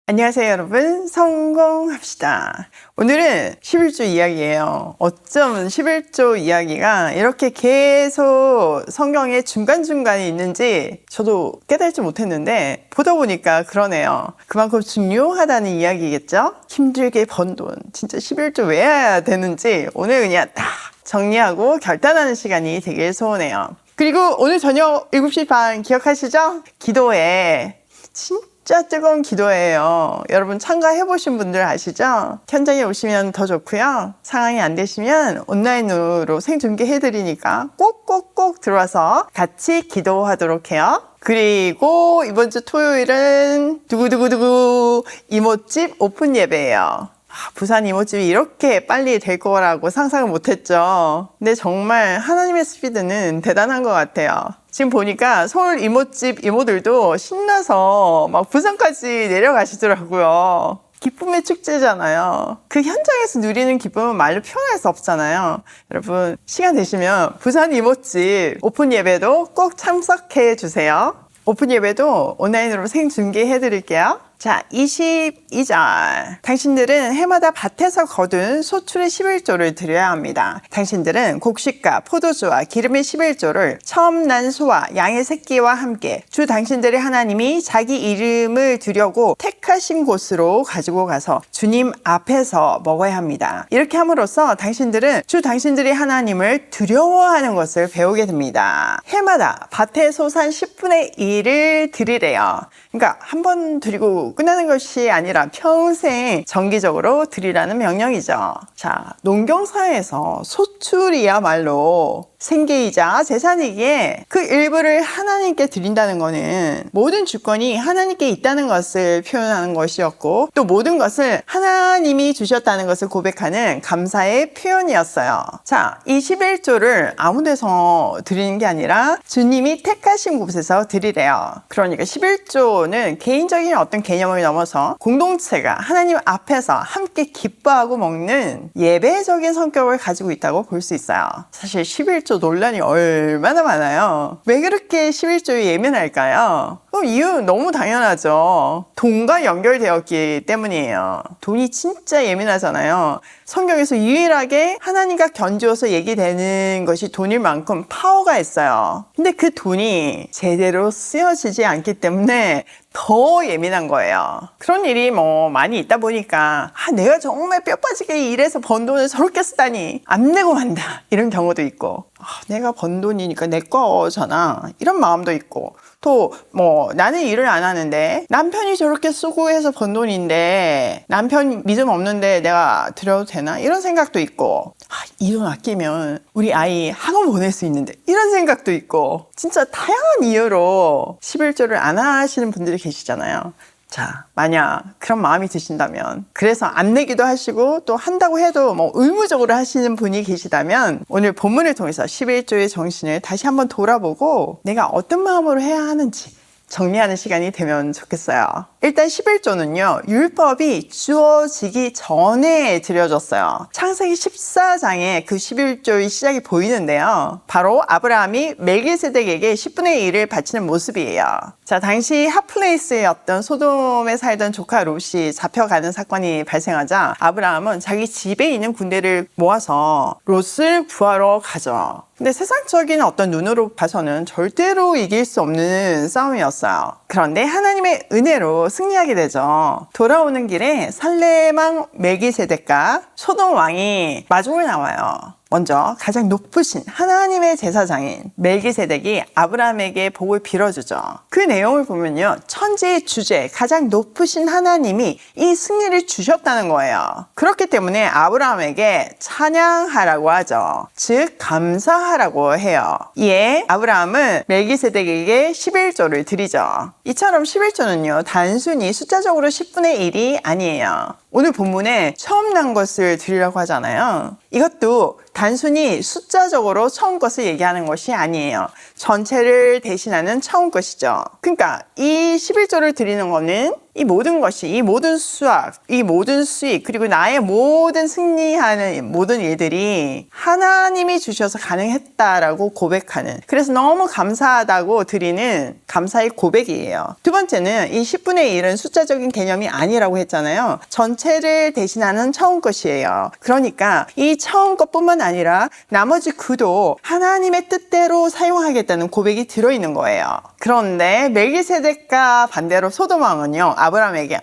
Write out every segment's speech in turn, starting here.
안녕하세요 여러분, 성공합시다. 오늘은 11조 이야기예요. 어쩜 11조 이야기가 이렇게 계속 성경에 중간중간에 있는지 저도 깨달지 못했는데 보다 보니까 그러네요. 그만큼 중요하다는 이야기겠죠? 힘들게 번 돈 진짜 11조 왜 해야 되는지 오늘 그냥 딱 정리하고 결단하는 시간이 되길 소원해요. 그리고 오늘 저녁 7시 반 기억하시죠? 기도회 진짜 뜨거운 기도예요. 여러분 참가해보신 분들 아시죠? 현장에 오시면 더 좋고요. 상황이 안 되시면 온라인으로 생중계해드리니까 꼭꼭꼭 들어와서 같이 기도하도록 해요. 그리고 이번 주 토요일은 두구두구두구 이모집 오픈 예배예요. 부산 이모집이 이렇게 빨리 될 거라고 상상을 못했죠. 근데 정말 하나님의 스피드는 대단한 것 같아요. 지금 보니까 서울 이모집 이모들도 신나서 막 부산까지 내려가시더라고요. 기쁨의 축제잖아요. 그 현장에서 누리는 기쁨은 말로 표현할 수 없잖아요. 여러분 시간 되시면 부산 이모집 오픈 예배도 꼭 참석해 주세요. 오픈 예배도 온라인으로 생중계해 드릴게요. 자, 22절. 당신들은 해마다 밭에서 거둔 소출의 11조를 드려야 합니다. 당신들은 곡식과 포도주와 기름의 11조를 처음 난 소와 양의 새끼와 함께 주 당신들의 하나님이 자기 이름을 두려고 택하신 곳으로 가지고 가서 주님 앞에서 먹어야 합니다. 이렇게 함으로써 당신들은 주 당신들의 하나님을 두려워하는 것을 배우게 됩니다. 해마다 밭에 소산 10분의 1을 드리래요. 그러니까 한 번 드리고 끝나는 것이 아니라 평생 정기적으로 드리라는 명령이죠. 자, 농경사에서 소출이야말로 생계이자 재산이기에 그 일부를 하나님께 드린다는 것은 모든 주권이 하나님께 있다는 것을 표현하는 것이었고 또 모든 것을 하나님이 주셨다는 것을 고백하는 감사의 표현이었어요. 자, 이 11조를 아무 데서 드리는 게 아니라 주님이 택하신 곳에서 드리래요. 그러니까 11조는 개인적인 어떤 개념을 넘어서 공동체가 하나님 앞에서 함께 기뻐하고 먹는 예배적인 성격을 가지고 있다고 볼 수 있어요. 사실 11조 논란이 얼마나 많아요. 왜 그렇게 11조에 예민할까요? 이유 너무 당연하죠. 돈과 연결되었기 때문이에요. 돈이 진짜 예민하잖아요. 성경에서 유일하게 하나님과 견주어서 얘기되는 것이 돈일 만큼 파워가 있어요. 근데 그 돈이 제대로 쓰여지지 않기 때문에 더 예민한 거예요. 그런 일이 많이 있다 보니까 내가 정말 뼈 빠지게 일해서 번 돈을 저렇게 쓰다니 안 내고 만다 이런 경우도 있고 내가 번 돈이니까 내 거잖아 이런 마음도 있고 또 나는 일을 안 하는데 남편이 저렇게 수고해서 번 돈인데 남편 믿음 없는데 내가 드려도 되나 이런 생각도 있고 이 돈 아끼면 우리 아이 학원 보낼 수 있는데 이런 생각도 있고 진짜 다양한 이유로 11조를 안 하시는 분들이 계시잖아요. 자, 만약 그런 마음이 드신다면 그래서 안 내기도 하시고 또 한다고 해도 의무적으로 하시는 분이 계시다면 오늘 본문을 통해서 11조의 정신을 다시 한번 돌아보고 내가 어떤 마음으로 해야 하는지 정리하는 시간이 되면 좋겠어요. 일단 11조는요 율법이 주어지기 전에 드려졌어요. 창세기 14장에 그 11조의 시작이 보이는데요, 바로 아브라함이 멜기세덱에게 10분의 1을 바치는 모습이에요. 자, 당시 핫플레이스였던 소돔에 살던 조카 롯이 잡혀가는 사건이 발생하자 아브라함은 자기 집에 있는 군대를 모아서 롯을 구하러 가죠. 근데 세상적인 어떤 눈으로 봐서는 절대로 이길 수 없는 싸움이었어요. 그런데 하나님의 은혜로 승리하게 되죠. 돌아오는 길에 살레망 멜기세덱과 소돔 왕이 마중을 나와요. 먼저 가장 높으신 하나님의 제사장인 멜기세덱이 아브라함에게 복을 빌어주죠. 그 내용을 보면요, 천지의 주제 가장 높으신 하나님이 이 승리를 주셨다는 거예요. 그렇기 때문에 아브라함에게 찬양하라고 하죠. 즉 감사하라고 해요. 이에 아브라함은 멜기세덱에게 11조를 드리죠. 이처럼 11조는요 단순히 숫자적으로 10분의 1이 아니에요. 오늘 본문에 처음 난 것을 드리라고 하잖아요. 이것도 단순히 숫자적으로 처음 것을 얘기하는 것이 아니에요. 전체를 대신하는 처음 것이죠. 그러니까 이 11조를 드리는 거는 이 모든 것이, 이 모든 수확, 이 모든 수익, 그리고 나의 모든 승리하는 모든 일들이 하나님이 주셔서 가능했다라고 고백하는, 그래서 너무 감사하다고 드리는 감사의 고백이에요. 두 번째는 이 10분의 1은 숫자적인 개념이 아니라고 했잖아요. 전체를 대신하는 처음 것이에요. 그러니까 이 처음 것뿐만 아니라 나머지 9도 하나님의 뜻대로 사용하겠다는 고백이 들어있는 거예요. 그런데 멜기세덱과 반대로 소돔왕은요, 아브라함에게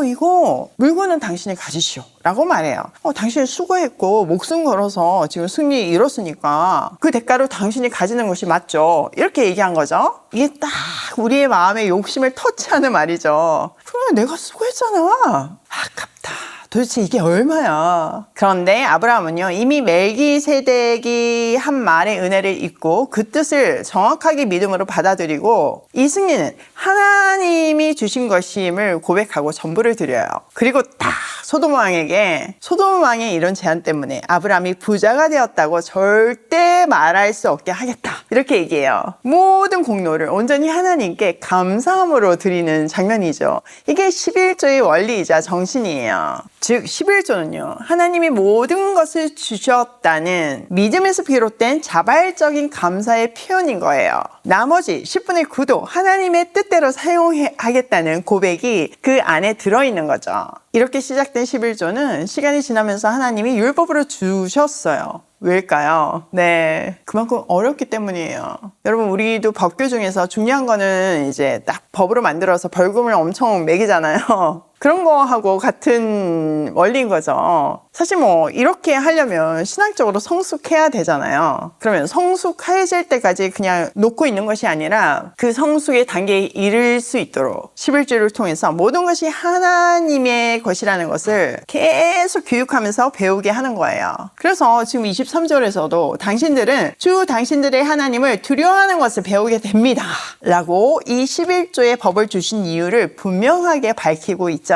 이거 물건은 당신이 가지시오 라고 말해요. 당신이 수고했고 목숨 걸어서 지금 승리 이뤘으니까 그 대가로 당신이 가지는 것이 맞죠, 이렇게 얘기한 거죠. 이게 딱 우리의 마음의 욕심을 터치하는 말이죠. 그래, 내가 수고했잖아, 아깝다, 도대체 이게 얼마야. 그런데 아브라함은요, 이미 멜기세덱이 한 말의 은혜를 잊고 그 뜻을 정확하게 믿음으로 받아들이고 이 승리는 하나님이 주신 것임을 고백하고 전부를 드려요. 그리고 딱 소돔 왕의 이런 제안 때문에 아브라함이 부자가 되었다고 절대 말할 수 없게 하겠다, 이렇게 얘기해요. 모든 공로를 온전히 하나님께 감사함으로 드리는 장면이죠. 이게 11조의 원리이자 정신이에요. 즉 11조는요, 하나님이 모든 것을 주셨다는 믿음에서 비롯된 자발적인 감사의 표현인 거예요. 나머지 10분의 9도 하나님의 뜻대로 사용하겠다는 고백이 그 안에 들어있는 거죠. 이렇게 시작된 11조는 시간이 지나면서 하나님이 율법으로 주셨어요. 왜일까요? 네, 그만큼 어렵기 때문이에요. 여러분, 우리도 법규 중에서 중요한 거는 이제 딱 법으로 만들어서 벌금을 엄청 매기잖아요. 그런 거하고 같은 원리인 거죠. 사실 뭐 이렇게 하려면 신앙적으로 성숙해야 되잖아요. 그러면 성숙해질 때까지 그냥 놓고 있는 것이 아니라 그 성숙의 단계에 이를 수 있도록 11조를 통해서 모든 것이 하나님의 것이라는 것을 계속 교육하면서 배우게 하는 거예요. 그래서 지금 23절에서도 당신들은 주 당신들의 하나님을 두려워하는 것을 배우게 됩니다 라고 이 11조의 법을 주신 이유를 분명하게 밝히고 있잖아요.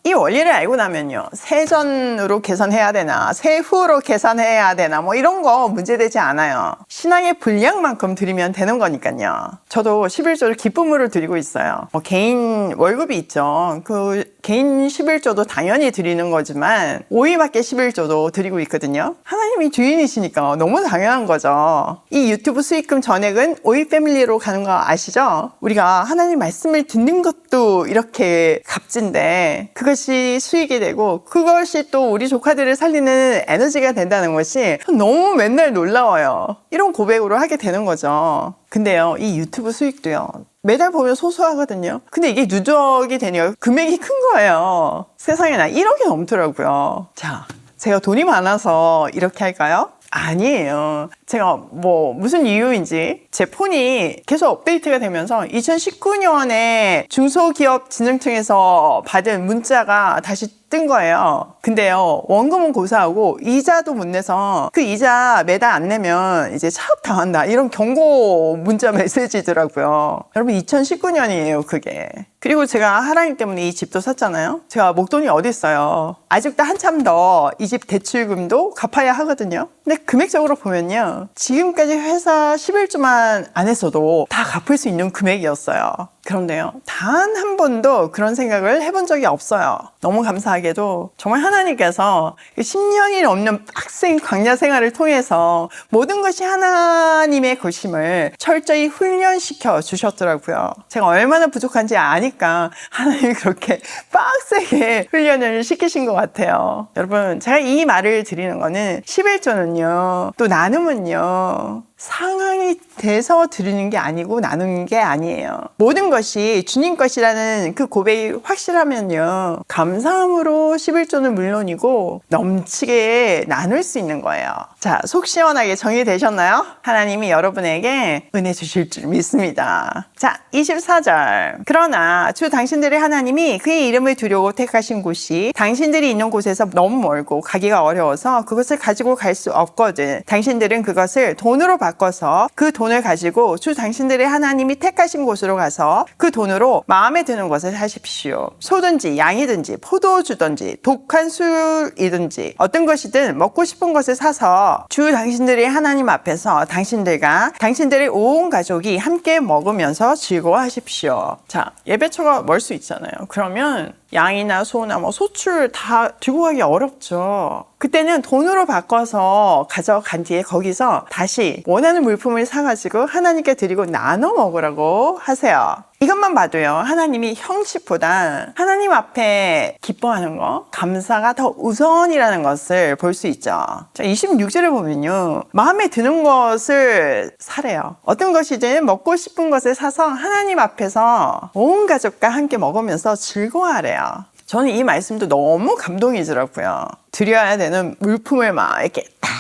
이 원리를 알고 나면요, 세전으로 계산해야 되나 세후로 계산해야 되나 뭐 이런 거 문제되지 않아요. 신앙의 분량만큼 드리면 되는 거니까요. 저도 11조를 기쁨으로 드리고 있어요. 개인 월급이 있죠. 그 개인 11조도 당연히 드리는 거지만 5위밖에 11조도 드리고 있거든요. 하나님이 주인이시니까 너무 당연한 거죠. 이 유튜브 수익금 전액은 5위 패밀리로 가는 거 아시죠? 우리가 하나님 말씀을 듣는 것도 이렇게 값진데 그것이 수익이 되고 그것이 또 우리 조카들을 살리는 에너지가 된다는 것이 너무 맨날 놀라워요. 이런 고백으로 하게 되는 거죠. 근데요, 이 유튜브 수익도요, 매달 보면 소소하거든요. 근데 이게 누적이 되니까 금액이 큰 거예요. 세상에 나 1억이 넘더라고요. 자, 제가 돈이 많아서 이렇게 할까요? 아니에요. 제가 뭐 무슨 이유인지 제 폰이 계속 업데이트가 되면서 2019년에 중소기업진흥청에서 받은 문자가 다시 뜬 거예요. 근데요, 원금은 고사하고 이자도 못 내서 그 이자 매달 안 내면 이제 차업당한다, 이런 경고 문자 메시지더라고요. 여러분, 2019년이에요 그게. 그리고 제가 하나님 때문에 이 집도 샀잖아요. 제가 목돈이 어디 있어요. 아직도 한참 더 이 집 대출금도 갚아야 하거든요. 근데 금액적으로 보면요, 지금까지 회사 11조만 안 했어도 다 갚을 수 있는 금액이었어요. 그런데요, 단 한 번도 그런 생각을 해본 적이 없어요. 너무 감사하게도 정말 하나님께서 10년이 넘는 빡센 광야 생활을 통해서 모든 것이 하나님의 것임을 철저히 훈련시켜 주셨더라고요. 제가 얼마나 부족한지 아니까 하나님이 그렇게 빡세게 훈련을 시키신 것 같아요. 여러분, 제가 이 말을 드리는 거는 11조는요, 또 나눔은요, 상황이 돼서 드리는 게 아니고 나누는 게 아니에요. 모든 것이 주님 것이라는 그 고백이 확실하면요, 감사함으로 11조는 물론이고 넘치게 나눌 수 있는 거예요. 자, 속 시원하게 정리되셨나요? 하나님이 여러분에게 은혜 주실 줄 믿습니다. 자, 24절. 그러나 주 당신들의 하나님이 그의 이름을 두려고 택하신 곳이 당신들이 있는 곳에서 너무 멀고 가기가 어려워서 그것을 가지고 갈 수 없거든. 당신들은 그것을 돈으로 바꿔서 그 돈을 가지고 주 당신들의 하나님이 택하신 곳으로 가서 그 돈으로 마음에 드는 것을 사십시오. 소든지 양이든지 포도주든지 독한 술이든지 어떤 것이든 먹고 싶은 것을 사서 그래서 주 당신들이 하나님 앞에서 당신들과 당신들의 온 가족이 함께 먹으면서 즐거워하십시오. 자, 예배처가 멀 수 있잖아요. 그러면 양이나 소나 뭐 소출 다 들고 가기 어렵죠. 그때는 돈으로 바꿔서 가져간 뒤에 거기서 다시 원하는 물품을 사가지고 하나님께 드리고 나눠 먹으라고 하세요. 이것만 봐도요, 하나님이 형식보다 하나님 앞에 기뻐하는 거, 감사가 더 우선이라는 것을 볼 수 있죠. 자, 26절을 보면요, 마음에 드는 것을 사래요. 어떤 것이든 먹고 싶은 것을 사서 하나님 앞에서 온 가족과 함께 먹으면서 즐거워하래요. 저는 이 말씀도 너무 감동이더라고요. 드려야 되는 물품을 막 이렇게 딱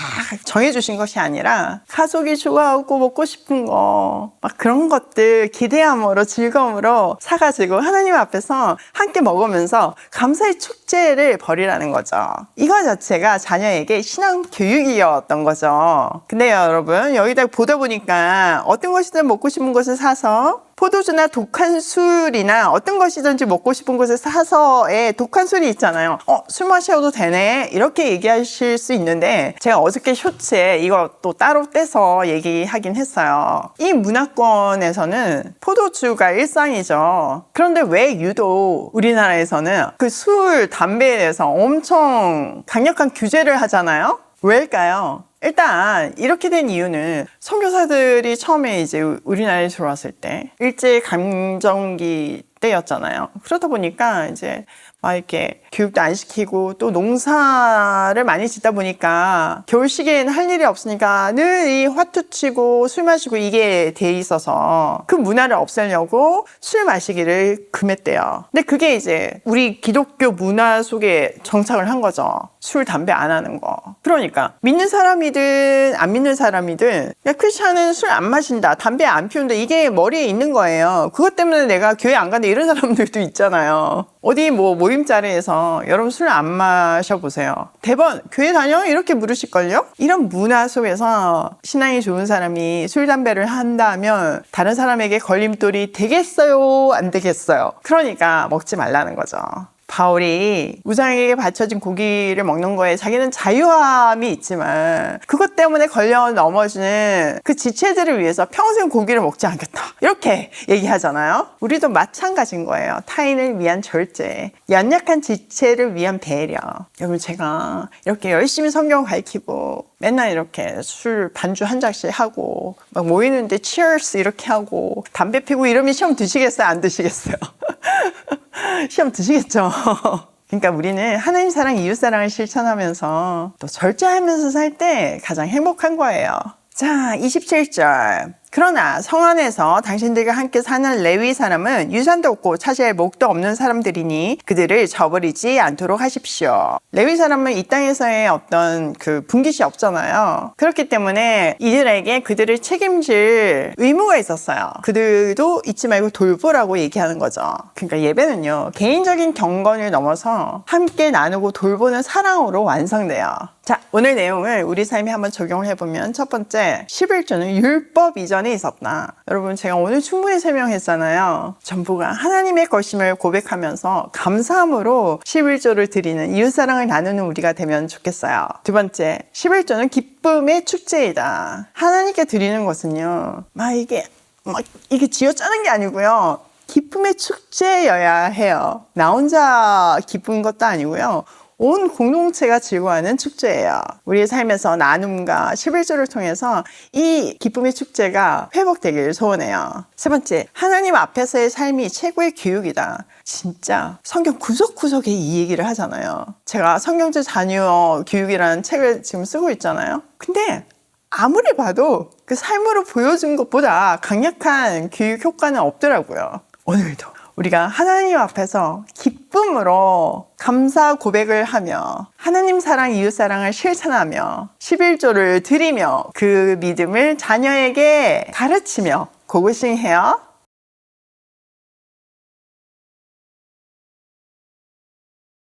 정해주신 것이 아니라 가족이 좋아하고 먹고 싶은 거 막 그런 것들 기대함으로 즐거움으로 사가지고 하나님 앞에서 함께 먹으면서 감사의 축제를 벌이라는 거죠. 이거 자체가 자녀에게 신앙 교육이었던 거죠. 근데 여러분, 여기다 보다 보니까 어떤 것이든 먹고 싶은 것을 사서 포도주나 독한 술이나 어떤 것이든지 먹고 싶은 것을 사서의 독한 술이 있잖아요. 술 마셔도 되네 이렇게 얘기하실 수 있는데, 제가 어저께 쇼츠에 이거 또 따로 떼서 얘기하긴 했어요. 이 문화권에서는 포도주가 일상이죠. 그런데 왜 유독 우리나라에서는 그 술, 담배에 대해서 엄청 강력한 규제를 하잖아요? 왜일까요? 일단 이렇게 된 이유는 선교사들이 처음에 이제 우리나라에 들어왔을 때 일제감정기 때였잖아요. 그러다 보니까 이제 막 이렇게 교육도 안 시키고 또 농사를 많이 짓다 보니까 겨울 시기에는 할 일이 없으니까 늘 이 화투 치고 술 마시고 이게 돼 있어서 그 문화를 없애려고 술 마시기를 금했대요. 근데 그게 이제 우리 기독교 문화 속에 정착을 한 거죠. 술, 담배 안 하는 거. 그러니까 믿는 사람이든 안 믿는 사람이든 야, 크리스찬은 술 안 마신다, 담배 안 피운다, 이게 머리에 있는 거예요. 그것 때문에 내가 교회 안 간다 이런 사람들도 있잖아요. 어디 뭐 모임 자리에서 여러분 술 안 마셔보세요. 대번 교회 다녀? 이렇게 물으실걸요? 이런 문화 속에서 신앙이 좋은 사람이 술, 담배를 한다면 다른 사람에게 걸림돌이 되겠어요? 안 되겠어요? 그러니까 먹지 말라는 거죠. 바울이 우상에게 바쳐진 고기를 먹는 거에 자기는 자유함이 있지만 그것 때문에 걸려 넘어지는 그 지체들을 위해서 평생 고기를 먹지 않겠다 이렇게 얘기하잖아요. 우리도 마찬가지인 거예요. 타인을 위한 절제, 연약한 지체를 위한 배려. 여러분, 제가 이렇게 열심히 성경 가르치고 맨날 이렇게 술 반주 한 잔씩 하고 막 모이는데 cheers 이렇게 하고 담배 피고 이러면 시험 드시겠어요? 안 드시겠어요? 시험 드시겠죠? 그러니까 우리는 하나님 사랑, 이웃 사랑을 실천하면서 또 절제하면서 살 때 가장 행복한 거예요. 자, 27절. 그러나 성 안에서 당신들과 함께 사는 레위 사람은 유산도 없고 차지할 목도 없는 사람들이니 그들을 저버리지 않도록 하십시오. 레위 사람은 이 땅에서의 어떤 그 분깃이 없잖아요. 그렇기 때문에 이들에게 그들을 책임질 의무가 있었어요. 그들도 잊지 말고 돌보라고 얘기하는 거죠. 그러니까 예배는요, 개인적인 경건을 넘어서 함께 나누고 돌보는 사랑으로 완성돼요. 자, 오늘 내용을 우리 삶에 한번 적용을 해보면 첫 번째, 11조는 율법 이전에 있었다. 여러분, 제가 오늘 충분히 설명했잖아요. 전부가 하나님의 것임을 고백하면서 감사함으로 11조를 드리는 이웃사랑을 나누는 우리가 되면 좋겠어요. 두 번째, 11조는 기쁨의 축제이다. 하나님께 드리는 것은요, 이게 쥐어짜는 게 아니고요, 기쁨의 축제여야 해요. 나 혼자 기쁜 것도 아니고요, 온 공동체가 즐거워하는 축제예요. 우리의 삶에서 나눔과 11조를 통해서 이 기쁨의 축제가 회복되기를 소원해요. 세 번째, 하나님 앞에서의 삶이 최고의 교육이다. 진짜 성경 구석구석에 이 얘기를 하잖아요. 제가 성경제 자녀 교육이라는 책을 지금 쓰고 있잖아요. 근데 아무리 봐도 그 삶으로 보여준 것보다 강력한 교육 효과는 없더라고요. 오늘도 우리가 하나님 앞에서 기쁨으로 감사 고백을 하며 하나님 사랑, 이웃 사랑을 실천하며 11조를 드리며 그 믿음을 자녀에게 가르치며 고고싱해요.